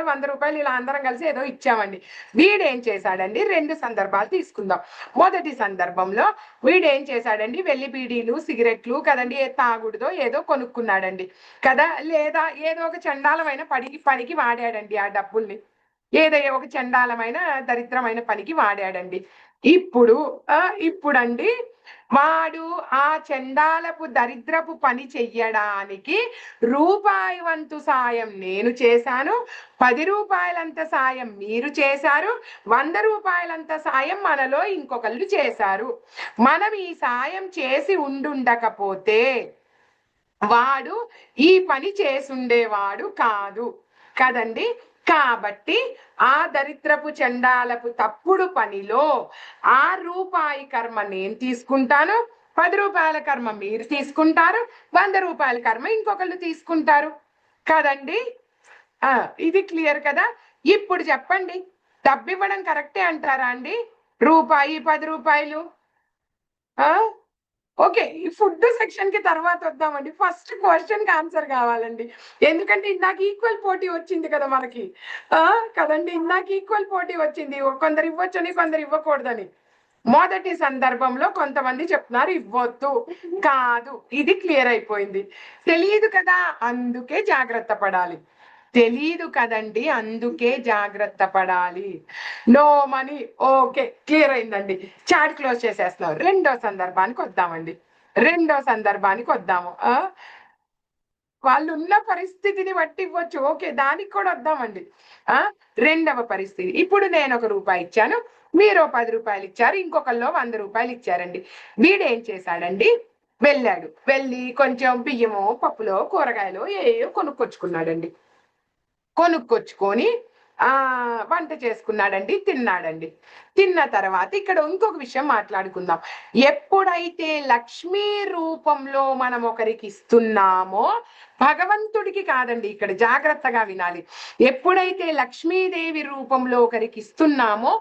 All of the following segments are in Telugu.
రూపాయలు, 100 రూపాయలు ఇలా అందరం కలిసి ఏదో ఇచ్చామండి. వీడేం చేశాడండి, 2 సందర్భాలు తీసుకుందాం. మొదటి సందర్భంలో వీడేం చేశాడండి, వెల్లి బీడీలు, సిగరెట్లు కదండి, ఏ తాగుడుదో ఏదో కొనుక్కున్నాడండి కదా, లేదా ఏదో ఒక చండాలమైన పనికి వాడాడండి ఆ డబ్బుల్ని. ఏదో ఒక చండాలమైన దరిద్రమైన పనికి వాడాడండి. ఇప్పుడండి వాడు ఆ చండాలపు దరిద్రపు పని చెయ్యడానికి రూపాయి వంతు సాయం నేను చేశాను, 10 రూపాయలంత సాయం మీరు చేశారు, 100 రూపాయలంత సాయం మనలో ఇంకొకళ్ళు చేశారు. మనం ఈ సాయం చేసి ఉండుండకపోతే వాడు ఈ పని చేసుండేవాడు కాదు కదండి. కాబట్టి ఆ దరిద్రపు చండాలపు తప్పుడు పనిలో ఆ రూపాయి కర్మ నేను తీసుకుంటాను, 10 రూపాయల కర్మ మీరు తీసుకుంటారు, 100 రూపాయల కర్మ ఇంకొకళ్ళు తీసుకుంటారు కదండి. ఇది క్లియర్ కదా. ఇప్పుడు చెప్పండి, డబ్బు ఇవ్వడం కరెక్టే అంటారా అండి? రూపాయి 10 రూపాయలు. ఓకే, ఈ ఫుడ్ సెక్షన్ కి తర్వాత వద్దామండి. ఫస్ట్ క్వశ్చన్ కి ఆన్సర్ కావాలండి. ఎందుకంటే ఇందాక ఈక్వల్ పోటీ వచ్చింది కదా మనకి. కదండి, ఇందాక ఈక్వల్ పోటీ వచ్చింది, కొందరు ఇవ్వచ్చని కొందరు ఇవ్వకూడదని. మొదటి సందర్భంలో కొంతమంది చెప్తున్నారు ఇవ్వొద్దు, కాదు, ఇది క్లియర్ అయిపోయింది. తెలియదు కదా, అందుకే జాగ్రత్త పడాలి. తెలీదు కదండి, అందుకే జాగ్రత్త పడాలి. నో మనీ, ఓకే, క్లియర్ అయిందండి. చాట్ క్లోజ్ చేసేస్తున్నాం. రెండో సందర్భానికి వద్దాము. వాళ్ళు ఉన్న పరిస్థితిని బట్టి ఇవ్వచ్చు, ఓకే, దానికి కూడా వద్దామండి. రెండవ పరిస్థితి, ఇప్పుడు నేను 1 రూపాయి ఇచ్చాను, మీరు 10 రూపాయలు ఇచ్చారు, ఇంకొకళ్ళు 100 రూపాయలు ఇచ్చారండి. వీడేం చేశాడండి, వెళ్ళి కొంచెం బియ్యమో పప్పులో కూరగాయలు ఏయో కొనుక్కొచ్చుకున్నాడండి. కొనుక్కొచ్చుకొని వంట చేసుకున్నాడండి, తిన్నాడండి. తిన్న తర్వాత ఇక్కడ ఇంకొక విషయం మాట్లాడుకుందాం. ఎప్పుడైతే లక్ష్మీ రూపంలో మనం ఒకరికి ఇస్తున్నామో, భగవంతుడికి కాదండి, ఇక్కడ జాగ్రత్తగా వినాలి. ఎప్పుడైతే లక్ష్మీదేవి రూపంలో ఒకరికి ఇస్తున్నామో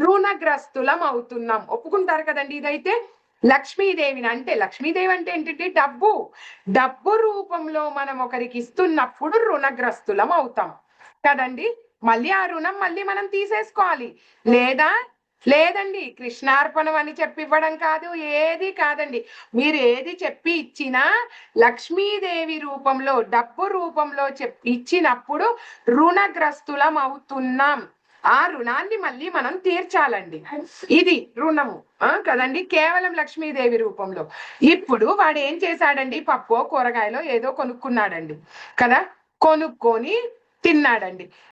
రుణగ్రస్తులం అవుతున్నాం. ఒప్పుకుంటారు కదండి ఇదైతే. లక్ష్మీదేవిని అంటే, లక్ష్మీదేవి అంటే ఏంటంటే డబ్బు రూపంలో మనం ఒకరికి ఇస్తున్నప్పుడు రుణగ్రస్తులం అవుతాం కదండి. మళ్ళీ ఆ రుణం మళ్ళీ మనం తీసేసుకోవాలి. లేదండి, కృష్ణార్పణం అని చెప్పి ఇవ్వడం కాదు, ఏది కాదండి. మీరు ఏది చెప్పి ఇచ్చినా లక్ష్మీదేవి రూపంలో, డబ్బు రూపంలో ఇచ్చినప్పుడు రుణగ్రస్తులం అవుతున్నాం. ఆ రుణాన్ని మళ్ళీ మనం తీర్చాలండి. ఇది రుణము కదండి, కేవలం లక్ష్మీదేవి రూపంలో. ఇప్పుడు వాడు ఏం చేశాడండి, పప్పు కూరగాయలో ఏదో కొనుక్కున్నాడండి కదా, కొనుక్కొని తిన్నాడండి.